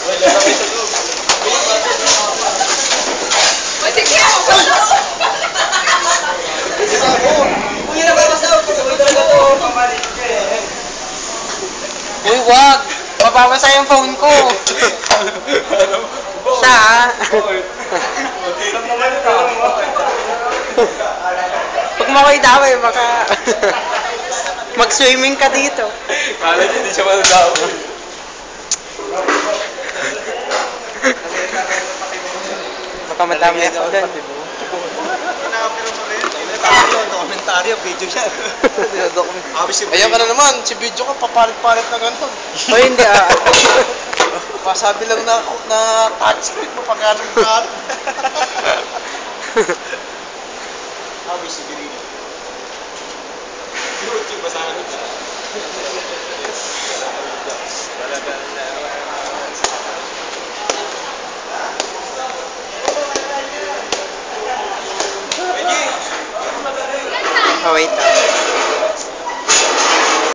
Uy, wag! Mapapasa yung phone ko! Siya, ha? Pag mo ko'y daway, baka mag-swimming ka dito. Kala niya hindi siya malalaman. Baka madami ako doon. Dokumentaryo, video siya. Ayan ka na naman, si video ka, papalit-palit na gano'n. O hindi, Pasabi lang na touchscreen mo pag anong palit. Abi, si Birino. YouTube ba sa akin? Oh, wait.